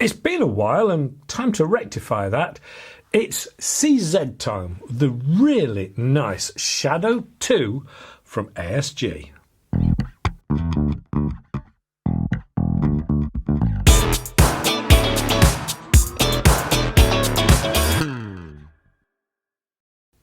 It's been a while and time to rectify that. It's CZ time, the really nice Shadow 2 from ASG.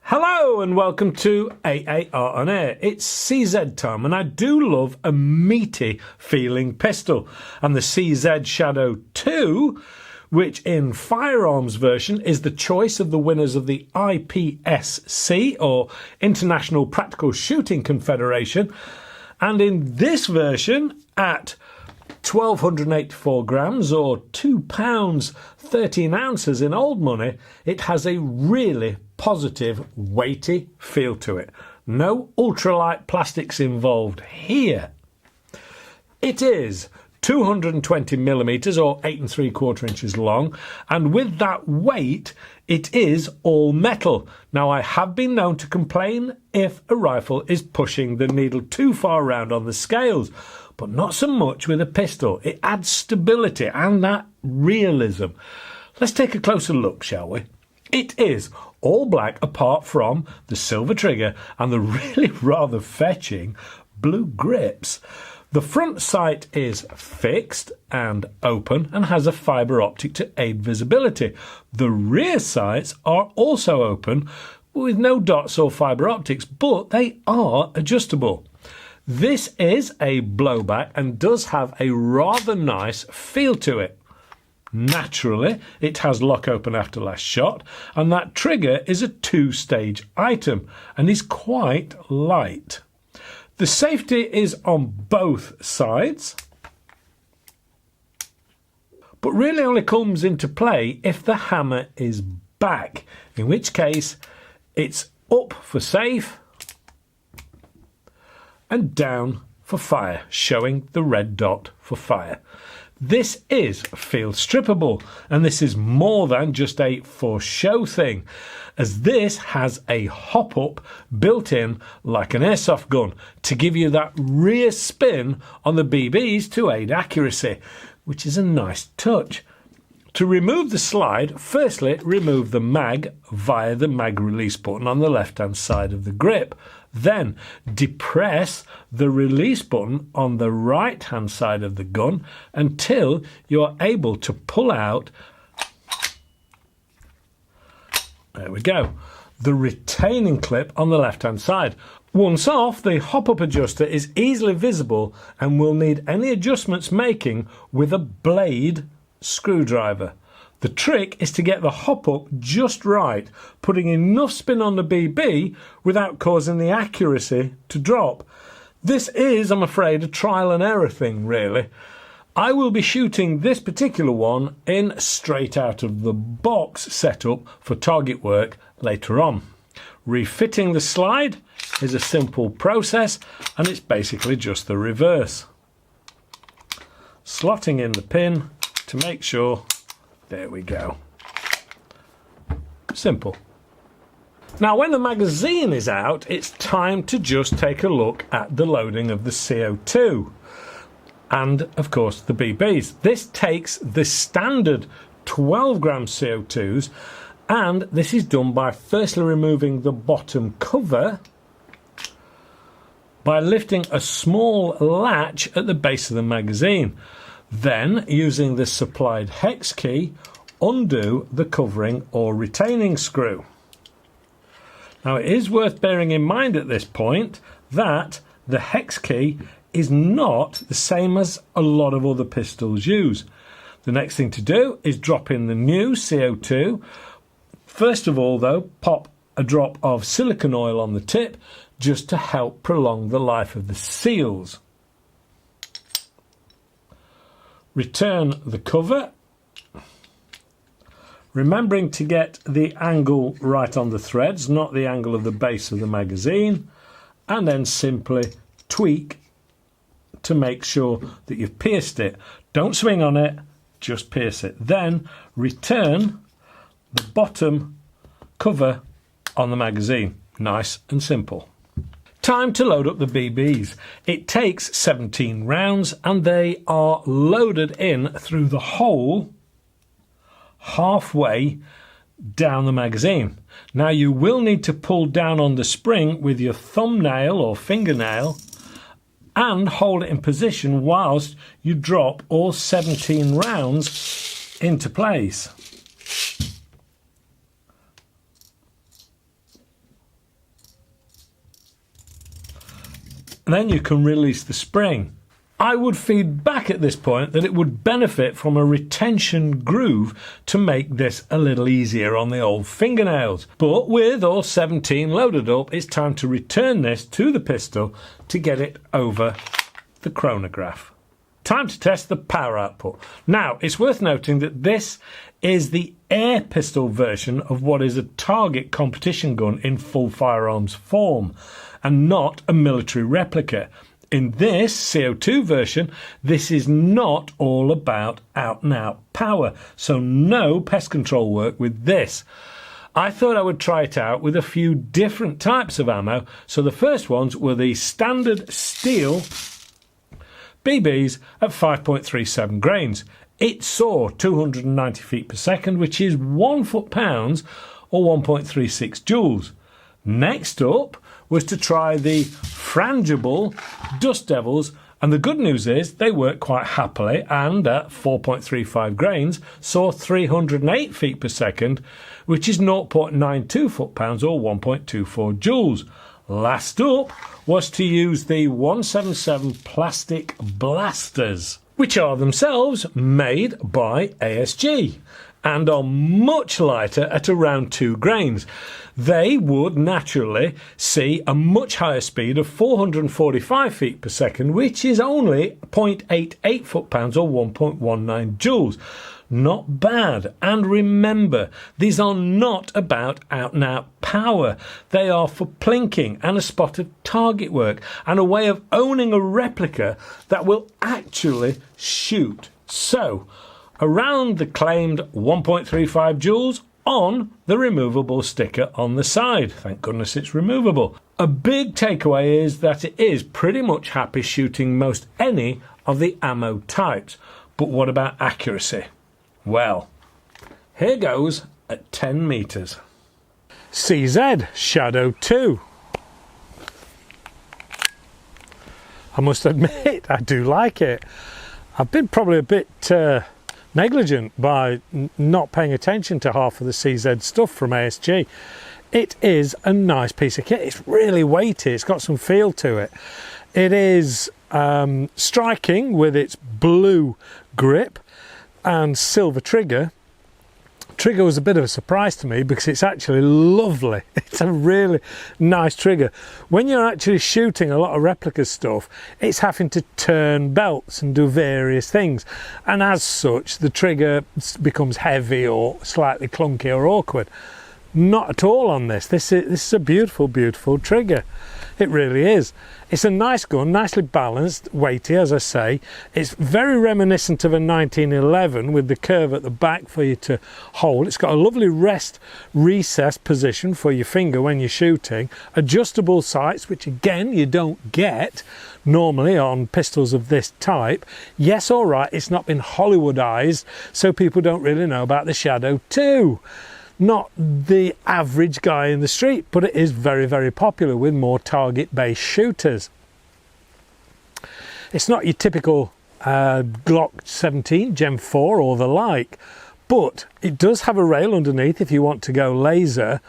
Hello and welcome to AAR on Air. It's CZ time and I do love a meaty feeling pistol. And the CZ Shadow 2, which in firearms version is the choice of the winners of the IPSC or International Practical Shooting Confederation. And in this version at 1,284 grams or £2 13 ounces in old money, it has a really positive, weighty feel to it. No ultralight plastics involved here. It is 220 millimeters or 8 3/4 inches long, and with that weight, it is all metal. Now, I have been known to complain if a rifle is pushing the needle too far round on the scales, but not so much with a pistol. It adds stability and that realism. Let's take a closer look, shall we? It is all black apart from the silver trigger and the really rather fetching blue grips. The front sight is fixed and open and has a fibre optic to aid visibility. The rear sights are also open with no dots or fibre optics, but they are adjustable. This is a blowback and does have a rather nice feel to it. Naturally, it has lock open after last shot, and that trigger is a 2-stage item and is quite light. The safety is on both sides, but really only comes into play if the hammer is back, in which case it's up for safe and down for fire, showing the red dot for fire. This is field strippable, and this is more than just a for show thing, as this has a hop up built in like an airsoft gun to give you that rear spin on the BBs to aid accuracy, which is a nice touch. To remove the slide, firstly remove the mag via the mag release button on the left hand side of the grip. Then depress the release button on the right hand side of the gun until you are able to pull out, there we go, the retaining clip on the left hand side. Once off, the hop-up adjuster is easily visible and will need any adjustments making with a blade screwdriver. The trick is to get the hop-up just right, putting enough spin on the BB without causing the accuracy to drop. This is, I'm afraid, a trial and error thing, really. I will be shooting this particular one in straight out of the box setup for target work later on. Refitting the slide is a simple process, and it's basically just the reverse. Slotting in the pin to make sure. There we go. Simple. Now, when the magazine is out, it's time to just take a look at the loading of the CO2 and, of course, the BBs. This takes the standard 12-gram CO2s, and this is done by firstly removing the bottom cover by lifting a small latch at the base of the magazine. Then, using the supplied hex key, undo the covering or retaining screw. Now, it is worth bearing in mind at this point that the hex key is not the same as a lot of other pistols use. The next thing to do is drop in the new CO2. First of all, though, pop a drop of silicone oil on the tip just to help prolong the life of the seals. Return the cover, remembering to get the angle right on the threads, not the angle of the base of the magazine, and then simply tweak to make sure that you've pierced it. Don't swing on it, just pierce it. Then return the bottom cover on the magazine. Nice and simple. Time to load up the BBs. It takes 17 rounds and they are loaded in through the hole halfway down the magazine. Now you will need to pull down on the spring with your thumbnail or fingernail and hold it in position whilst you drop all 17 rounds into place. And then you can release the spring. I would feed back at this point that it would benefit from a retention groove to make this a little easier on the old fingernails. But with all 17 loaded up, it's time to return this to the pistol to get it over the chronograph. Time to test the power output. Now, it's worth noting that this is the air pistol version of what is a target competition gun in full firearms form, and not a military replica. In this CO2 version, this is not all about out-and-out power, so no pest control work with this. I thought I would try it out with a few different types of ammo, so the first ones were the standard steel BBs at 5.37 grains. It saw 290 feet per second, which is 1 foot-pounds or 1.36 joules. Next up was to try the frangible Dust Devils, and the good news is they work quite happily, and at 4.35 grains saw 308 feet per second, which is 0.92 foot-pounds or 1.24 joules. Last up was to use the 177 plastic blasters, which are themselves made by ASG and are much lighter at around 2 grains. They would naturally see a much higher speed of 445 feet per second, which is only 0.88 foot-pounds or 1.19 joules. Not bad. And remember, these are not about out-and-out power. They are for plinking and a spot of target work and a way of owning a replica that will actually shoot. So, around the claimed 1.35 joules on the removable sticker on the side. Thank goodness it's removable. A big takeaway is that it is pretty much happy shooting most any of the ammo types. But what about accuracy? Well, here goes at 10 meters. CZ Shadow 2. I must admit, I do like it. I've been probably a bit negligent by not paying attention to half of the CZ stuff from ASG. It is a nice piece of kit. It's really weighty. It's got some feel to it. It is striking with its blue grip and silver trigger. Trigger was a bit of a surprise to me because it's actually lovely. It's a really nice trigger. When you're actually shooting a lot of replica stuff, it's having to turn belts and do various things, and as such the trigger becomes heavy or slightly clunky or awkward. Not at all on this. This is a beautiful, beautiful trigger. It really is. It's a nice gun, nicely balanced, weighty, as I say. It's very reminiscent of a 1911 with the curve at the back for you to hold. It's got a lovely rest recess position for your finger when you're shooting. Adjustable sights, which again you don't get normally on pistols of this type. Yes, all right, it's not been Hollywoodized, so people don't really know about the Shadow 2. Not the average guy in the street, but it is very, very popular with more target-based shooters. It's not your typical Glock 17 Gen 4 or the like, but it does have a rail underneath if you want to go laser.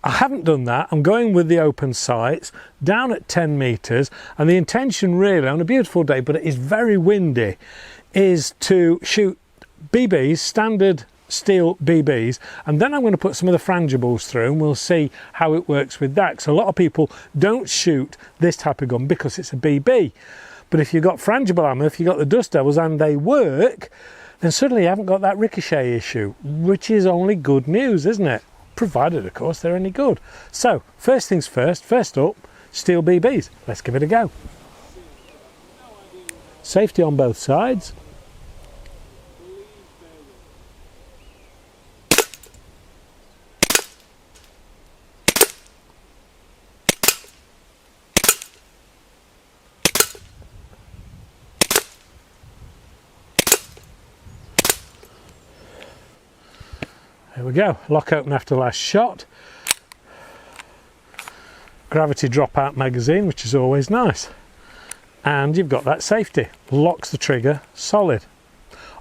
I haven't done that. I'm going with the open sights down at 10 meters, and the intention really on a beautiful day, but it is very windy, is to shoot BBs, standard steel BBs, and then I'm going to put some of the frangibles through and we'll see how it works with that. So a lot of people don't shoot this type of gun because it's a BB, but if you've got frangible ammo, if you've got the Dust Devils and they work, then suddenly you haven't got that ricochet issue, which is only good news, isn't it? Provided of course they're any good. So first things first, first up, steel BBs. Let's give it a go. Safety on both sides. There we go, lock open after last shot. Gravity dropout magazine, which is always nice. And you've got that safety, locks the trigger solid.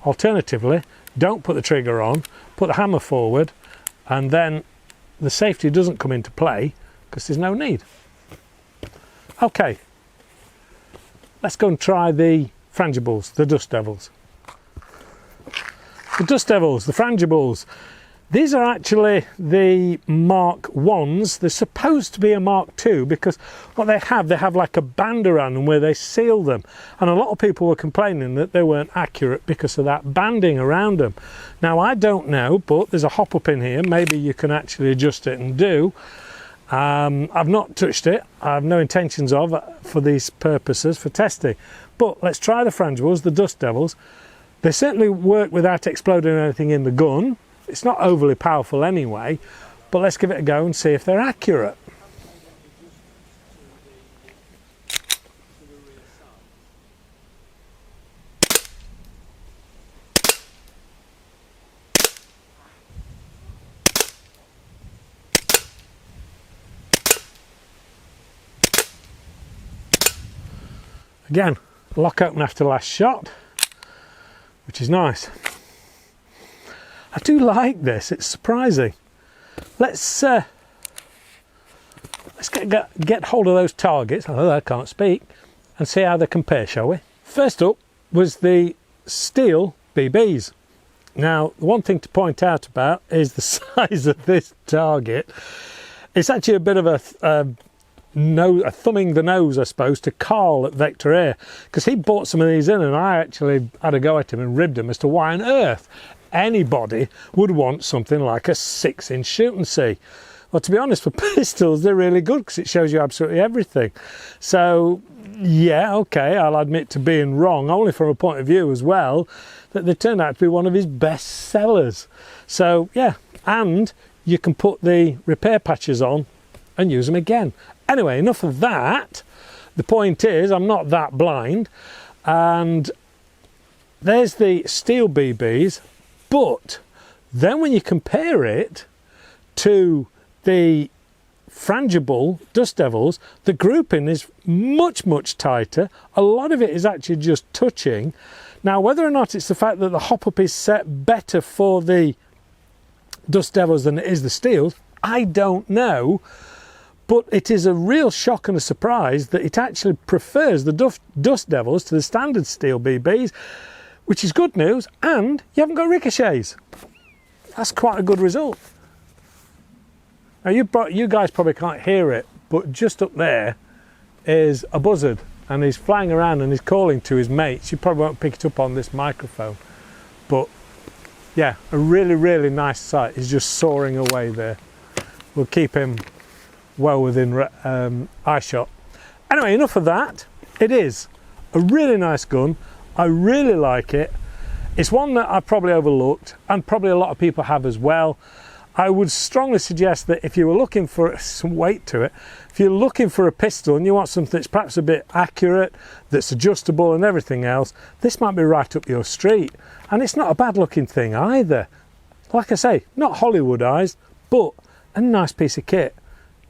Alternatively, don't put the trigger on, put the hammer forward, and then the safety doesn't come into play because there's no need. Okay, let's go and try the frangibles, the dust devils. The dust devils, the frangibles. These are actually the Mark 1s. They're supposed to be a Mark 2 because what they have like a band around them where they seal them. And a lot of people were complaining that they weren't accurate because of that banding around them. Now, I don't know, but there's a hop up in here. Maybe you can actually adjust it and do. I've not touched it. I have no intentions of for these purposes, for testing. But let's try the frangibles, the dust devils. They certainly work without exploding anything in the gun. It's not overly powerful anyway, but let's give it a go and see if they're accurate. Again, lock open after last shot, which is nice. I do like this, it's surprising. Let's get hold of those targets, although I can't speak, and see how they compare, shall we? First up was the steel BBs. Now, the one thing to point out about is the size of this target. It's actually a bit of a thumbing the nose, I suppose, to Karl at Vector Air, because he bought some of these in and I actually had a go at him and ribbed him as to why on earth anybody would want something like a 6-inch shoot and see. Well, to be honest, for pistols they're really good because it shows you absolutely everything. So yeah, okay, I'll admit to being wrong, only from a point of view as well that they turned out to be one of his best sellers. So yeah, and you can put the repair patches on and use them again. Anyway, enough of that. The point is, I'm not that blind, and there's the steel BBs. But then when you compare it to the frangible dust devils, the grouping is much, much tighter. A lot of it is actually just touching. Now, whether or not it's the fact that the hop-up is set better for the dust devils than it is the steels, I don't know. But it is a real shock and a surprise that it actually prefers the dust devils to the standard steel BBs, which is good news, and you haven't got ricochets. That's quite a good result. Now you guys probably can't hear it, but just up there is a buzzard, and he's flying around and he's calling to his mates. You probably won't pick it up on this microphone, but yeah, a really, really nice sight. He's just soaring away there. We'll keep him well within eye shot. Anyway, enough of that. It is a really nice gun. I really like it. It's one that I probably overlooked, and probably a lot of people have as well. I would strongly suggest that if you were looking for some weight to it, if you're looking for a pistol and you want something that's perhaps a bit accurate, that's adjustable and everything else, this might be right up your street. And it's not a bad looking thing either. Like I say, not Hollywoodized, but a nice piece of kit.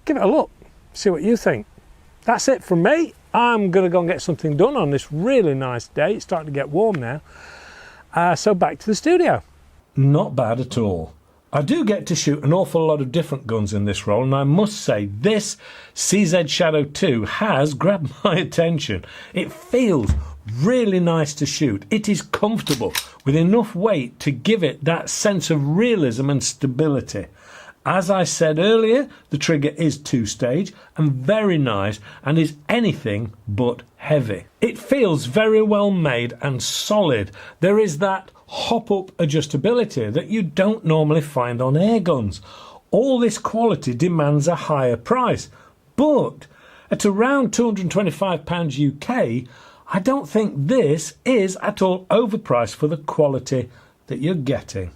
Give it a look, see what you think. That's it from me. I'm going to go and get something done on this really nice day. It's starting to get warm now. So back to the studio. Not bad at all. I do get to shoot an awful lot of different guns in this role, and I must say this CZ Shadow 2 has grabbed my attention. It feels really nice to shoot. It is comfortable with enough weight to give it that sense of realism and stability. As I said earlier, the trigger is two-stage and very nice and is anything but heavy. It feels very well made and solid. There is that hop-up adjustability that you don't normally find on air guns. All this quality demands a higher price, but at around £225 UK, I don't think this is at all overpriced for the quality that you're getting.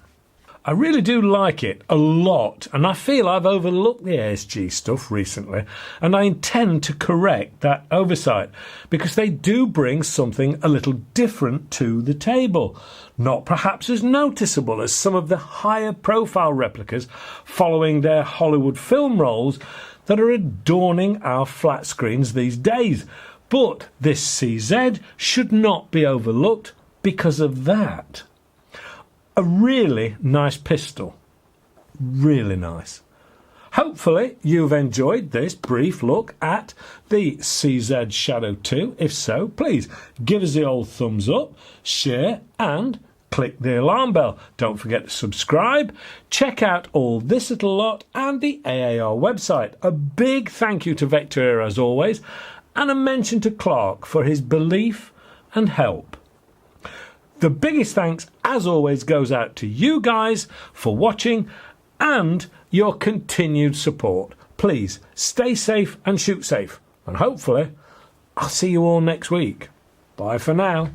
I really do like it a lot, and I feel I've overlooked the ASG stuff recently, and I intend to correct that oversight, because they do bring something a little different to the table. Not perhaps as noticeable as some of the higher profile replicas following their Hollywood film roles that are adorning our flat screens these days. But this CZ should not be overlooked because of that. A really nice pistol. Really nice. Hopefully you've enjoyed this brief look at the CZ Shadow 2. If so, please give us the old thumbs up, share and click the alarm bell. Don't forget to subscribe. Check out all this little lot and the AAR website. A big thank you to Vector as always, and a mention to Clark for his belief and help. The biggest thanks, as always, goes out to you guys for watching and your continued support. Please stay safe and shoot safe. And hopefully, I'll see you all next week. Bye for now.